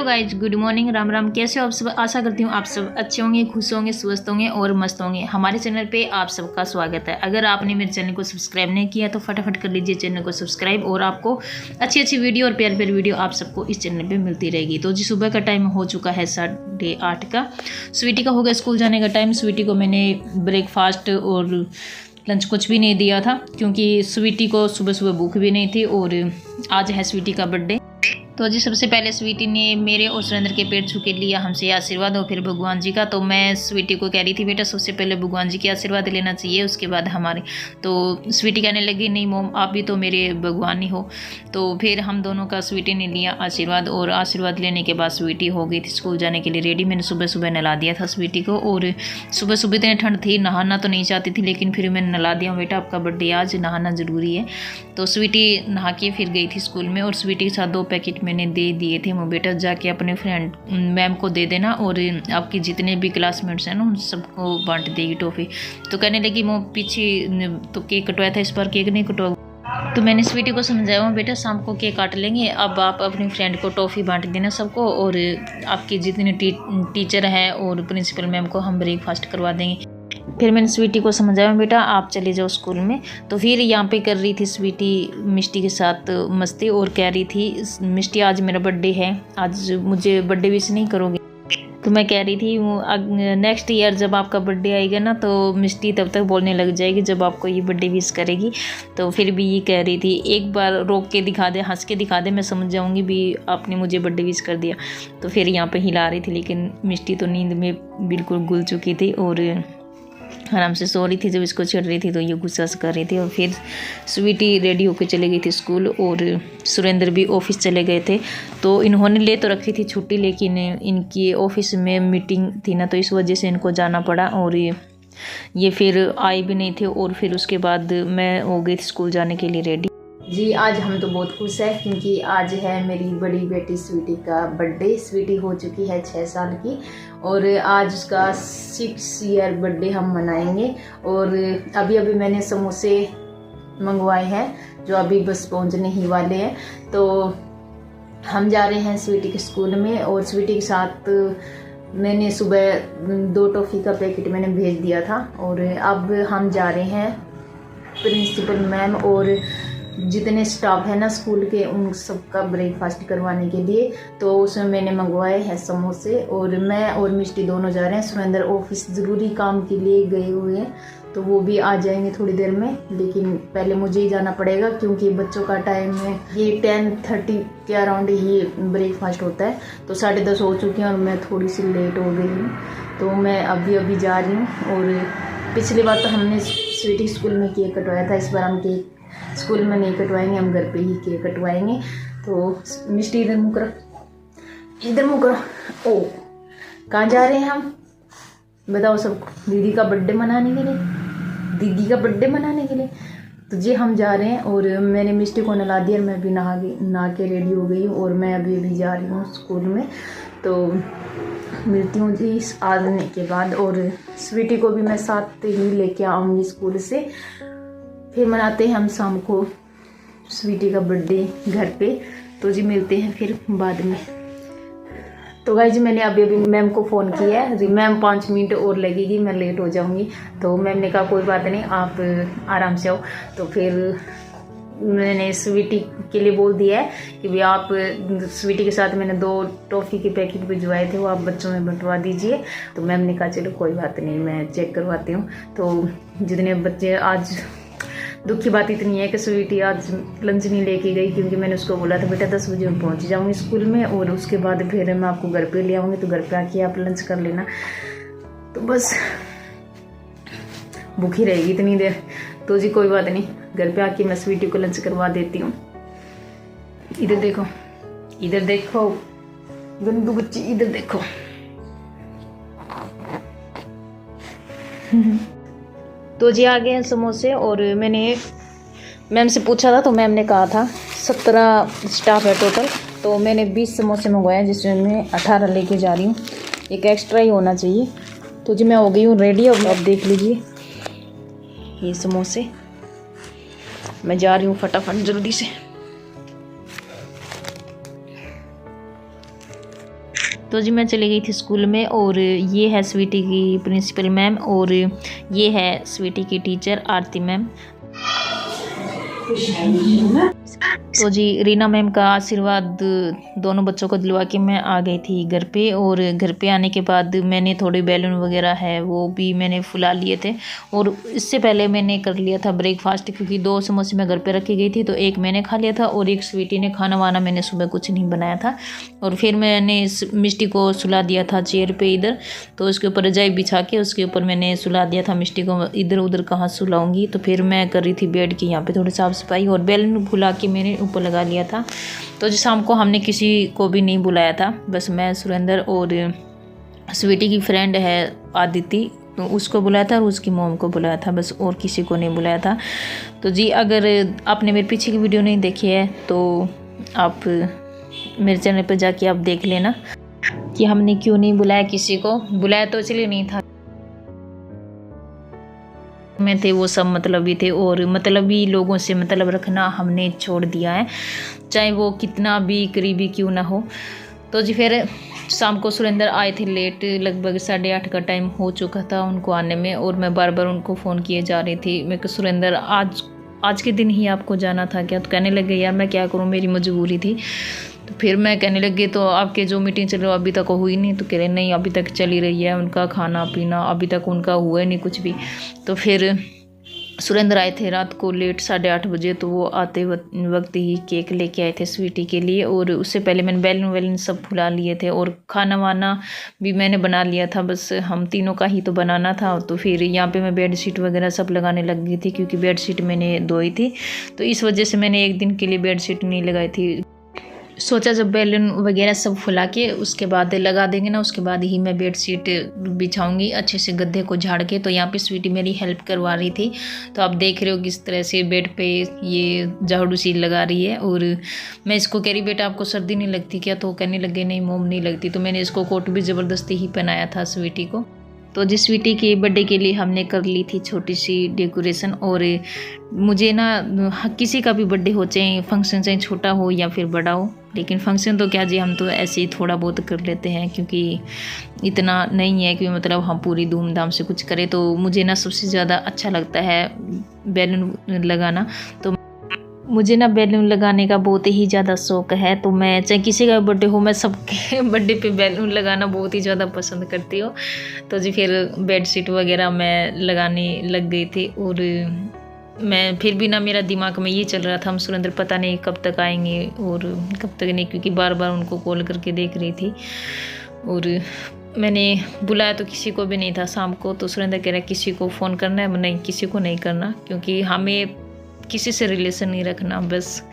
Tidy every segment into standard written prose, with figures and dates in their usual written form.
Hello guys, good morning, Ram Ram. कैसे हो आप सब? आशा करती हूँ आप सब अच्छे होंगे, खुश होंगे, स्वस्थ होंगे और मस्त होंगे। हमारे चैनल पे आप सबका स्वागत है। अगर आपने मेरे चैनल को सब्सक्राइब नहीं किया तो फटाफट कर लीजिए चैनल को सब्सक्राइब, और आपको अच्छी अच्छी वीडियो और प्यारी प्यारी वीडियो आप सबको इस चैनल पर मिलती रहेगी। तो जी सुबह का टाइम हो चुका है 8:30 का। स्वीटी का हो गया स्कूल जाने का टाइम। स्वीटी को मैंने ब्रेकफास्ट और लंच कुछ भी नहीं दिया था, क्योंकि स्वीटी को सुबह सुबह भूख भी नहीं थी और आज है स्वीटी का बर्थडे। तो जी सबसे पहले स्वीटी ने मेरे और सुरेंद्र के पैर छू के लिया हमसे आशीर्वाद और फिर भगवान जी का। तो मैं स्वीटी को कह रही थी बेटा सबसे पहले भगवान जी के आशीर्वाद लेना चाहिए, उसके बाद हमारे। तो स्वीटी कहने लगी नहीं मोम, आप भी तो मेरे भगवान ही हो। तो फिर हम दोनों का स्वीटी ने लिया आशीर्वाद, और आशीर्वाद लेने के बाद स्वीटी हो गई थी स्कूल जाने के लिए रेडी। मैंने सुबह सुबह नहला दिया था स्वीटी को, और सुबह सुबह इतनी ठंड थी, नहाना तो नहीं चाहती थी, लेकिन फिर मैंने नहला दिया, बेटा आपका बर्थडे आज, नहाना ज़रूरी है। तो स्वीटी नहा के फिर गई थी स्कूल में, और स्वीटी के साथ 2 पैकेट मैंने दे दिए थे। वो बेटा जाके अपने फ्रेंड मैम को दे देना, और आपके जितने भी क्लासमेट्स हैं ना उन सबको बांट देगी टॉफ़ी। तो कहने लगी वो पीछे तो केक कटवाया था, इस बार केक नहीं कटवा। तो मैंने स्वीटी को समझाया बेटा शाम को केक काट लेंगे, अब आप अपनी फ्रेंड को टॉफ़ी बांट देना सबको, और आपकी जितने टीचर हैं और प्रिंसिपल मैम को हम ब्रेकफास्ट करवा देंगे। फिर मैंने स्वीटी को समझाया बेटा आप चले जाओ स्कूल में। तो फिर यहाँ पे कर रही थी स्वीटी मिष्टी के साथ मस्ती, और कह रही थी मिष्टी आज मेरा बर्थडे है, आज मुझे बर्थडे विश नहीं करोगे? तो मैं कह रही थी नेक्स्ट ईयर जब आपका बर्थडे आएगा ना तो मिष्टी तब तक बोलने लग जाएगी जब आपको ये बर्थडे विश करेगी। तो फिर भी ये कह रही थी एक बार रोक के दिखा दे, हंस के दिखा दे, मैं समझ जाऊंगी भी आपने मुझे बर्थडे विश कर दिया। तो फिर यहाँ पे हिला रही थी, लेकिन मिष्टी तो नींद में बिल्कुल घुल चुकी थी और आराम से सो रही थी। जब इसको छेड़ रही थी तो ये गुस्सा से कर रही थी। और फिर स्वीटी रेडी होकर चले गई थी स्कूल, और सुरेंद्र भी ऑफिस चले गए थे। तो इन्होंने ले तो रखी थी छुट्टी, लेकिन इनकी ऑफिस में मीटिंग थी ना, तो इस वजह से इनको जाना पड़ा, और ये फिर आए भी नहीं थे। और फिर उसके बाद मैं हो गई थी स्कूल जाने के लिए रेडी। जी आज हम तो बहुत खुश हैं, क्योंकि आज है मेरी बड़ी बेटी स्वीटी का बर्थडे। स्वीटी हो चुकी है 6 साल की, और आज उसका 6 ईयर बर्थडे हम मनाएंगे। और अभी अभी मैंने समोसे मंगवाए हैं जो अभी बस पहुंचने ही वाले हैं। तो हम जा रहे हैं स्वीटी के स्कूल में, और स्वीटी के साथ मैंने सुबह 2 टॉफ़ी का पैकेट मैंने भेज दिया था। और अब हम जा रहे हैं प्रिंसिपल मैम और जितने स्टाफ है ना स्कूल के उन सबका ब्रेकफास्ट करवाने के लिए। तो उसमें मैंने मंगवाए हैं समोसे, और मैं और मिष्टी दोनों जा रहे हैं। सुरेंद्र ऑफिस ज़रूरी काम के लिए गए हुए हैं, तो वो भी आ जाएंगे थोड़ी देर में, लेकिन पहले मुझे ही जाना पड़ेगा क्योंकि बच्चों का टाइम है ये 10:30 के अराउंड ही ब्रेकफास्ट होता है। तो 10:30 हो चुके हैं और मैं थोड़ी सी लेट हो गई हूँ, तो मैं अभी अभी जा रही हूँ। और पिछली बार तो हमने स्वीटी स्कूल में केक कटवाया था, इस बार हम केक स्कूल में नहीं कटवाएंगे, हम घर पे ही केक कटवाएंगे। तो मिष्टी इधर मुँह करो, इधर मुँह करो। ओ कहाँ जा रहे हैं हम बताओ सबको? दीदी का बर्थडे मनाने के लिए, दीदी का बर्थडे मनाने के लिए। तो जी हम जा रहे हैं, और मैंने मिष्टी को नहला दिया, मैं भी नहा के रेडी हो गई हूँ, और मैं अभी अभी जा रही हूँ स्कूल में। तो मिलती हूँ जी आने के बाद, और स्वीटी को भी मैं साथ ही लेके आऊँगी स्कूल से। फिर मनाते हैं हम शाम को स्वीटी का बर्थडे घर पे। तो जी मिलते हैं फिर बाद में। तो गाइस जी मैंने अभी अभी मैम को फ़ोन किया है, मैम 5 मिनट और लगेगी, मैं लेट हो जाऊंगी। तो मैम ने कहा कोई बात नहीं, आप आराम से आओ। तो फिर मैंने स्वीटी के लिए बोल दिया है कि भाई आप स्वीटी के साथ मैंने 2 टॉफ़ी के पैकेट भिजवाए थे, वो आप बच्चों में बंटवा दीजिए। तो मैम ने कहा चलो कोई बात नहीं, मैं चेक करवाती हूँ। तो जितने बच्चे आज दुख की बात इतनी है कि स्वीटी आज लंच नहीं लेके गई, क्योंकि मैंने उसको बोला था बेटा 10 बजे मैं पहुँच जाऊँगी स्कूल में, और उसके बाद फिर मैं आपको घर पे ले आऊँगी, तो घर पे आके आप लंच कर लेना। तो बस भूखी रहेगी इतनी देर। तो जी कोई बात नहीं, घर पे आके मैं स्वीटी को लंच करवा देती हूँ। इधर देखो, इधर देखो गंदू बच्ची, इधर देखो। तो जी आ गए हैं समोसे, और मैंने मैम से पूछा था तो मैम ने कहा था 17 स्टाफ है टोटल, तो मैंने 20 समोसे मंगवाए, जिसमें मैं 18 लेके जा रही हूँ, एक एक्स्ट्रा ही होना चाहिए। तो जी मैं हो गई हूँ रेडी, और अब देख लीजिए ये समोसे, मैं जा रही हूँ फटाफट जल्दी से। तो जी मैं चली गई थी स्कूल में, और ये है स्वीटी की प्रिंसिपल मैम और ये है स्वीटी की टीचर आरती मैम। तो जी रीना मैम का आशीर्वाद दोनों बच्चों को दिलवा के मैं आ गई थी घर पे। और घर पे आने के बाद मैंने थोड़े बैलून वगैरह है वो भी मैंने फुला लिए थे, और इससे पहले मैंने कर लिया था ब्रेकफास्ट, क्योंकि 2 समोसे मैं घर पे रखी गई थी, तो एक मैंने खा लिया था और एक स्वीटी ने। खाना वाना मैंने सुबह कुछ नहीं बनाया था। और फिर मैंने इस मिष्टी को सुला दिया था चेयर पर इधर, तो उसके ऊपर रजाई बिछा के उसके ऊपर मैंने सुला दिया था मिष्टी को। इधर उधर कहाँ सुलाऊंगी, तो फिर मैं कर रही थी बेड की यहाँ पे थोड़ी साफ़ सफाई, और बैलून फुला के मैंने ऊपर लगा लिया था। तो जी शाम को हमने किसी को भी नहीं बुलाया था, बस मैं, सुरेंद्र और स्वीटी की फ्रेंड है आदिति, तो उसको बुलाया था और उसकी मॉम को बुलाया था, बस और किसी को नहीं बुलाया था। तो जी अगर आपने मेरे पीछे की वीडियो नहीं देखी है तो आप मेरे चैनल पर जाके आप देख लेना कि हमने क्यों नहीं बुलाया किसी को। बुलाया तो इसलिए नहीं था में थे वो सब मतलबी थे, और मतलबी लोगों से मतलब रखना हमने छोड़ दिया है, चाहे वो कितना भी करीबी क्यों ना हो। तो जी फिर शाम को सुरेंद्र आए थे लेट, लगभग 8:30 का टाइम हो चुका था उनको आने में, और मैं बार बार उनको फ़ोन किए जा रही थी। मैं कहा सुरेंद्र आज के दिन ही आपको जाना था क्या? तो कहने लगे यार मैं क्या करूँ, मेरी मजबूरी थी। तो फिर मैं कहने लगी तो आपके जो मीटिंग चल रही है अभी तक हुई नहीं? तो कह रहे नहीं अभी तक चली रही है, उनका खाना पीना अभी तक उनका हुआ ही नहीं कुछ भी। तो फिर सुरेंद्र आए थे रात को लेट 8:30 बजे, तो वो आते वक्त ही केक लेके आए थे स्वीटी के लिए, और उससे पहले मैंने बैलून वैलून सब फुला लिए थे, और खाना वाना भी मैंने बना लिया था, बस हम तीनों का ही तो बनाना था। तो फिर यहाँ पे मैं बेड शीट वगैरह सब लगाने लग गई थी, क्योंकि बेड शीट मैंने धोई थी, तो इस वजह से मैंने एक दिन के लिए बेड शीट नहीं लगाई थी। सोचा जब बैलून वगैरह सब फुला के उसके बाद लगा देंगे ना, उसके बाद ही मैं बेड शीट बिछाऊंगी अच्छे से गद्दे को झाड़ के। तो यहाँ पे स्वीटी मेरी हेल्प करवा रही थी, तो आप देख रहे हो किस तरह से बेड पे ये झाड़ू सी लगा रही है। और मैं इसको कह रही बेटा आपको सर्दी नहीं लगती क्या? तो कहने लगे नहीं मोम नहीं लगती। तो मैंने इसको कोट भी ज़बरदस्ती ही पहनाया था स्वीटी को। तो जिस स्वीटी के बर्थडे के लिए हमने कर ली थी छोटी सी डेकोरेशन। और मुझे ना किसी का भी बर्थडे हो, चाहे फंक्शन चाहे छोटा हो या फिर बड़ा हो, लेकिन फंक्शन तो क्या जी हम तो ऐसे ही थोड़ा बहुत कर लेते हैं, क्योंकि इतना नहीं है कि मतलब हम पूरी धूमधाम से कुछ करें। तो मुझे ना सबसे ज़्यादा अच्छा लगता है बैलून लगाना। तो मुझे ना बैलून लगाने का बहुत ही ज़्यादा शौक़ है, तो मैं चाहे किसी का बर्थडे हो मैं सबके बर्थडे पे बैलून लगाना बहुत ही ज़्यादा पसंद करती हूँ। तो जी फिर बेड शीट वगैरह मैं लगाने लग गई थी, और मैं फिर भी ना मेरा दिमाग में ये चल रहा था हम सुरेंद्र पता नहीं कब तक आएंगे और कब तक नहीं, क्योंकि बार बार उनको कॉल करके देख रही थी। और मैंने बुलाया तो किसी को भी नहीं था शाम को। तो सुरेंद्र कह रहा है किसी को फ़ोन करना है? नहीं किसी को नहीं करना, क्योंकि हमें किसी से रिलेशन नहीं रखना, बस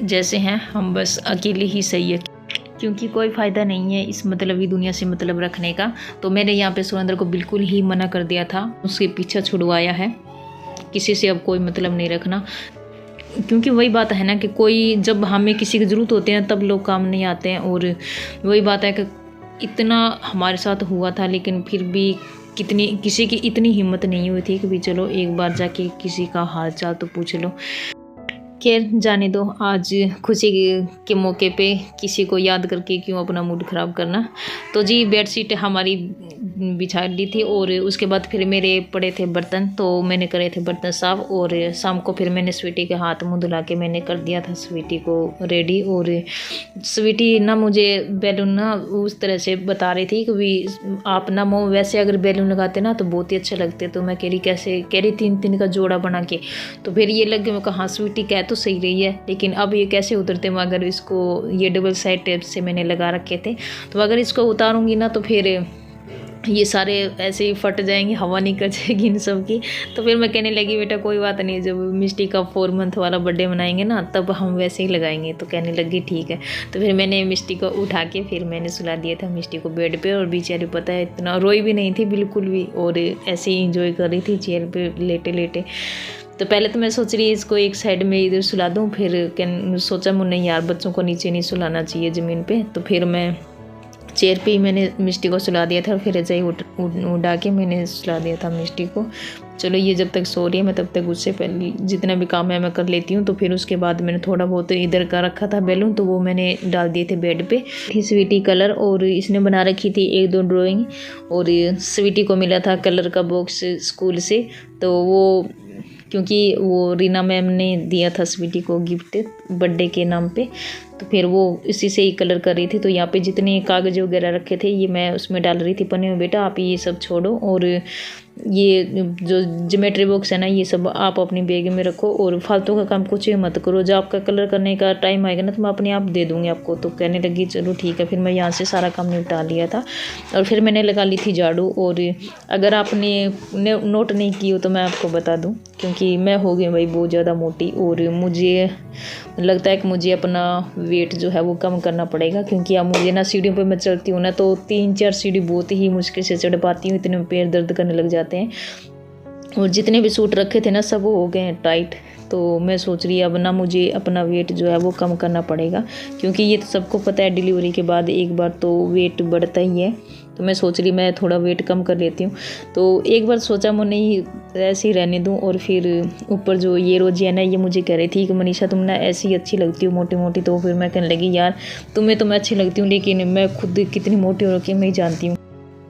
जैसे हैं हम बस अकेले ही सही है, क्योंकि कोई फ़ायदा नहीं है इस मतलबी दुनिया से मतलब रखने का। तो मैंने यहाँ पे सुरेंद्र को बिल्कुल ही मना कर दिया था, उसके पीछा छुड़वाया है, किसी से अब कोई मतलब नहीं रखना। क्योंकि वही बात है ना कि कोई जब हमें किसी की ज़रूरत होती है तब लोग काम नहीं आते हैं। और वही बात है कि इतना हमारे साथ हुआ था, लेकिन फिर भी किसी की इतनी हिम्मत नहीं हुई थी कि भी चलो एक बार जाके किसी का हाल चाल तो पूछ लो। खैर जाने दो, आज खुशी के मौके पे किसी को याद करके क्यों अपना मूड ख़राब करना। तो जी बेडशीट हमारी बिछा दी थी, और उसके बाद फिर मेरे पड़े थे बर्तन, तो मैंने करे थे बर्तन साफ। और शाम को फिर मैंने स्वीटी के हाथ मुँह धुला के मैंने कर दिया था स्वीटी को रेडी। और स्वीटी ना मुझे बैलून ना उस तरह से बता रही थी कि भी आप ना मोम वैसे अगर बैलून लगाते ना तो बहुत ही अच्छे लगते। तो मैं कह रही 3 का जोड़ा बना के। तो फिर ये लग गया, मैं कहा हाँ स्वीटी कह तो सही रही है, लेकिन अब ये कैसे उतरते? मैं अगर इसको ये डबल साइड टेप से मैंने लगा रखे थे, तो अगर इसको उतारूंगी ना तो फिर ये सारे ऐसे ही फट जाएंगे, हवा निकल जाएगी इन सब की। तो फिर मैं कहने लगी बेटा कोई बात नहीं, जब मिष्टी का 4 मंथ वाला बर्थडे मनाएंगे ना तब हम वैसे ही लगाएंगे। तो कहने लगी ठीक है। तो फिर मैंने मिष्टी को उठा के फिर मैंने सुला दिया था मिष्टी को बेड पे। और बेचारी पता है इतना रोई भी नहीं थी बिल्कुल भी, और ऐसे ही इंजॉय कर रही थी चेयर पे लेटे लेटे। तो पहले तो मैं सोच रही इसको एक साइड में इधर सुला दूँ, फिर सोचा मुझे नहीं यार बच्चों को नीचे नहीं सुलाना चाहिए ज़मीन पे। तो फिर मैं चेयर पे ही मैंने मिष्टी को सुला दिया था और फिर रजाई उड़ा के मैंने सुला दिया था मिष्टी को। चलो ये जब तक सो रही है मैं तब तक उससे पहले जितना भी काम है मैं कर लेती हूँ। तो फिर उसके बाद मैंने थोड़ा बहुत इधर का रखा था बैलून, तो वो मैंने डाल दिए थे बेड पे। स्वीटी कलर और इसने बना रखी थी 1-2 ड्राइंग, और स्वीटी को मिला था कलर का बॉक्स स्कूल से, तो वो क्योंकि वो रीना मैम ने दिया था स्वीटी को गिफ्ट बर्थडे के नाम पे, तो फिर वो इसी से ही कलर कर रही थी। तो यहाँ पे जितने कागज़ वगैरह रखे थे ये मैं उसमें डाल रही थी पन्ने में। बेटा आप ये सब छोड़ो, और ये जो ज्योमेट्री बॉक्स है ना ये सब आप अपनी बैग में रखो, और फालतू का काम कुछ मत करो। जब आपका कलर करने का टाइम आएगा ना तो मैं अपने आप दे दूँगी आपको। तो कहने लगी चलो ठीक है। फिर मैं यहाँ से सारा काम निपटा लिया था और फिर मैंने लगा ली थी झाड़ू। और अगर आपने नोट नहीं की हो तो मैं आपको बता दूँ, क्योंकि मैं हो गई भाई बहुत ज़्यादा मोटी, और मुझे लगता है कि मुझे अपना वेट जो है वो कम करना पड़ेगा। क्योंकि अब मुझे ना सीढ़ियों पे मैं चढ़ती हूँ ना तो 3-4 सीढ़ी बहुत ही मुश्किल से चढ़ पाती हूँ, इतने पैर दर्द करने लग जाते हैं। और जितने भी सूट रखे थे ना सब वो हो गए हैं टाइट। तो मैं सोच रही अब ना मुझे अपना वेट जो है वो कम करना पड़ेगा, क्योंकि ये तो सबको पता है डिलीवरी के बाद एक बार तो वेट बढ़ता ही है। तो मैं सोच रही मैं थोड़ा वेट कम कर लेती हूँ। तो एक बार सोचा मैं नहीं ऐसे ही रहने दूँ। और फिर ऊपर जो ये रोजी है ना ये मुझे कह रही थी कि मनीषा तुम ना ऐसी अच्छी लगती हो मोटी मोटी। तो फिर मैं कहने लगी यार तुम्हें तो मैं अच्छी लगती हूँ, लेकिन मैं खुद कितनी मोटी हो रखी है मैं ही जानती हूँ।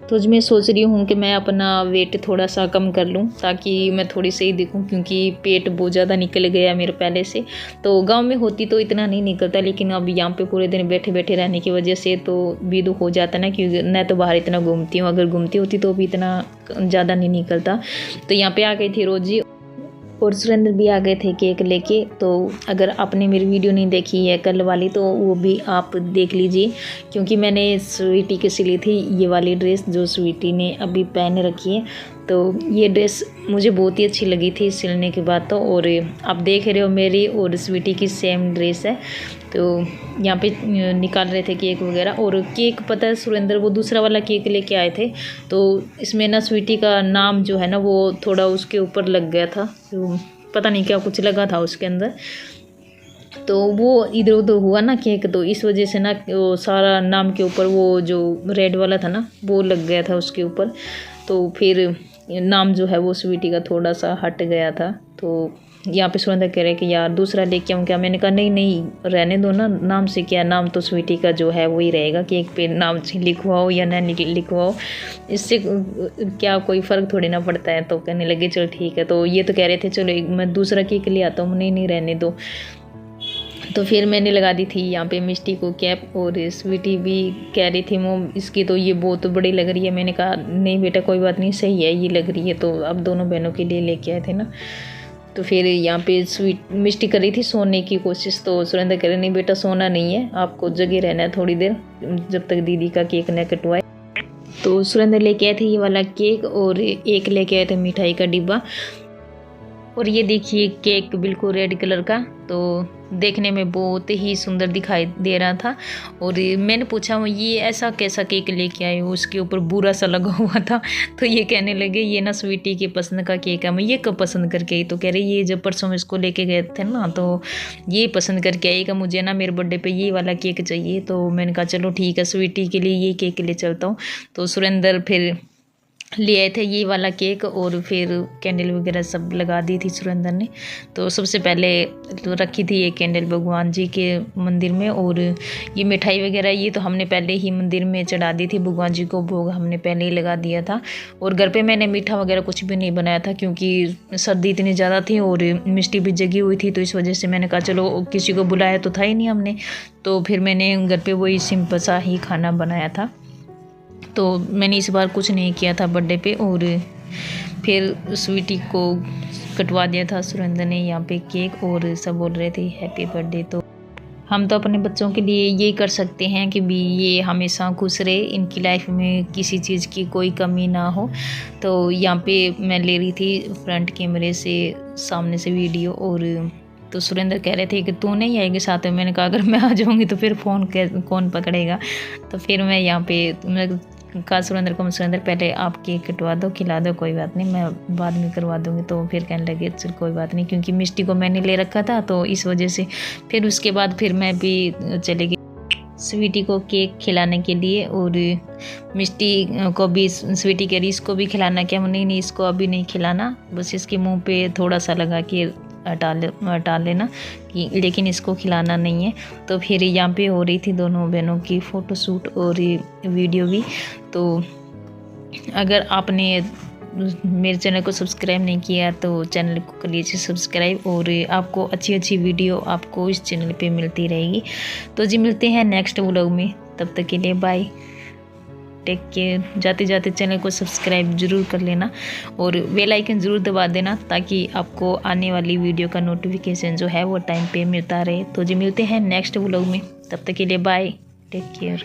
तो मैं सोच रही हूँ कि मैं अपना वेट थोड़ा सा कम कर लूँ ताकि मैं थोड़ी सही दिखूँ, क्योंकि पेट बहुत ज़्यादा निकल गया मेरे पहले से। तो गांव में होती तो इतना नहीं निकलता, लेकिन अब यहाँ पे पूरे दिन बैठे बैठे रहने की वजह से तो भी तो हो जाता ना, क्योंकि मैं तो बाहर इतना घूमती हूँ, अगर घूमती होती तो भी इतना ज़्यादा नहीं निकलता। तो यहाँ पे आ गई थी रोजी और सुरेंद्र भी आ गए थे केक लेके। तो अगर आपने मेरी वीडियो नहीं देखी है कल वाली तो वो भी आप देख लीजिए, क्योंकि मैंने स्वीटी के सिली थी ये वाली ड्रेस जो स्वीटी ने अभी पहन रखी है। तो ये ड्रेस मुझे बहुत ही अच्छी लगी थी सिलने के बाद तो। और आप देख रहे हो मेरी और स्वीटी की सेम ड्रेस है। तो यहाँ पे निकाल रहे थे केक वगैरह, और केक पता है सुरेंद्र वो दूसरा वाला केक लेके आए थे। तो इसमें ना स्वीटी का नाम जो है ना वो थोड़ा उसके ऊपर लग गया था, तो पता नहीं क्या कुछ लगा था उसके अंदर, तो वो इधर उधर हुआ ना केक, तो इस वजह से ना वो सारा नाम के ऊपर वो जो रेड वाला था ना वो लग गया था उसके ऊपर। तो फिर नाम जो है वो स्वीटी का थोड़ा सा हट गया था। तो यहाँ पे सुरेंद्र कह रहे कि यार दूसरा लेके आऊँ क्या? मैंने कहा नहीं नहीं रहने दो ना, नाम से क्या, नाम तो स्वीटी का जो है वही रहेगा। केक पे नाम लिखवाओ या ना लिखवाओ इससे क्या कोई फ़र्क थोड़ी ना पड़ता है। तो कहने लगे चलो ठीक है। तो ये तो कह रहे थे चलो मैं दूसरा केक ले आता हूँ, नहीं रहने दो। तो फिर मैंने लगा दी थी यहाँ पे मिष्टी को कैप, और स्वीटी भी कह रही थी मोम इसकी तो ये बहुत बड़ी लग रही है। मैंने कहा नहीं बेटा कोई बात नहीं सही है ये लग रही है। तो अब दोनों बहनों के लिए लेके आए थे ना। तो फिर यहाँ पे मिष्टी कर रही थी सोने की कोशिश, तो सुरेंद्र कह रहे नहीं बेटा सोना नहीं है, आपको जगह रहना है थोड़ी देर जब तक दीदी का केक न कटवाए। तो सुरेंद्र लेके आए थे ये वाला केक, और एक लेके आए थे मिठाई का डिब्बा। और ये देखिए केक बिल्कुल रेड कलर का, तो देखने में बहुत ही सुंदर दिखाई दे रहा था। और मैंने पूछा ये ऐसा कैसा केक लेके आए हो, उसके ऊपर बुरा सा लगा हुआ था। तो ये कहने लगे ये ना स्वीटी के पसंद का केक है। मैं ये कब पसंद करके आई? तो कह रहे ये जब परसों में इसको लेके गए थे ना तो ये पसंद करके आएगा, मुझे ना मेरे बर्थडे पे ये वाला केक चाहिए। तो मैंने कहा चलो ठीक है स्वीटी के लिए ये केक ले चलता हूँ। तो सुरेंद्र फिर ले आए थे ये वाला केक, और फिर कैंडल वगैरह सब लगा दी थी सुरेंद्र ने। तो सबसे पहले तो रखी थी ये कैंडल भगवान जी के मंदिर में, और ये मिठाई वगैरह ये तो हमने पहले ही मंदिर में चढ़ा दी थी, भगवान जी को भोग हमने पहले ही लगा दिया था। और घर पे मैंने मीठा वगैरह कुछ भी नहीं बनाया था, क्योंकि सर्दी इतनी ज़्यादा थी और मिष्टी भी जगी हुई थी। तो इस वजह से मैंने कहा चलो किसी को बुलाया तो था ही नहीं हमने, तो फिर मैंने घर पर वही सिंपल सा ही खाना बनाया था। तो मैंने इस बार कुछ नहीं किया था बर्थडे पे। और फिर स्वीटी को कटवा दिया था सुरेंद्र ने यहाँ पे केक, और सब बोल रहे थे हैप्पी बर्थडे। तो हम तो अपने बच्चों के लिए यही कर सकते हैं कि भी ये हमेशा खुश रहे, इनकी लाइफ में किसी चीज़ की कोई कमी ना हो। तो यहाँ पे मैं ले रही थी फ्रंट कैमरे से सामने से वीडियो, और तो सुरेंद्र कह रहे थे कि तू नहीं आएगी साथ में। मैंने कहा अगर मैं आ जाऊँगी तो फिर फ़ोन कौन पकड़ेगा। तो फिर मैं यहाँ पे कहा सुरेंद्र को सुरेंद्र पहले आप केक कटवा दो खिला दो, कोई बात नहीं मैं बाद में करवा दूँगी। तो फिर कहने लगे चल कोई बात नहीं, क्योंकि मिष्टी को मैंने ले रखा था तो इस वजह से। फिर उसके बाद फिर मैं भी चली गई। स्वीटी को केक खिलाने के लिए, और मिष्टी को भी, स्वीटी कह रही इसको भी खिलाना क्या, नहीं इसको अभी नहीं खिलाना, बस इसके मुंह पे थोड़ा सा लगा के हटा लेना कि, लेकिन इसको खिलाना नहीं है। तो फिर यहाँ पे हो रही थी दोनों बहनों की फ़ोटोशूट और वीडियो भी। तो अगर आपने मेरे चैनल को सब्सक्राइब नहीं किया तो चैनल को कर लीजिए सब्सक्राइब, और आपको अच्छी वीडियो आपको इस चैनल पे मिलती रहेगी। तो जी मिलते हैं नेक्स्ट व्लॉग में, तब तक के लिए बाय, टेक केयर। जाते जाते चैनल को सब्सक्राइब ज़रूर कर लेना और बेल आइकन ज़रूर दबा देना, ताकि आपको आने वाली वीडियो का नोटिफिकेशन जो है वो टाइम पे मिलता रहे। तो जी मिलते हैं नेक्स्ट व्लॉग में, तब तक के लिए बाय, टेक केयर।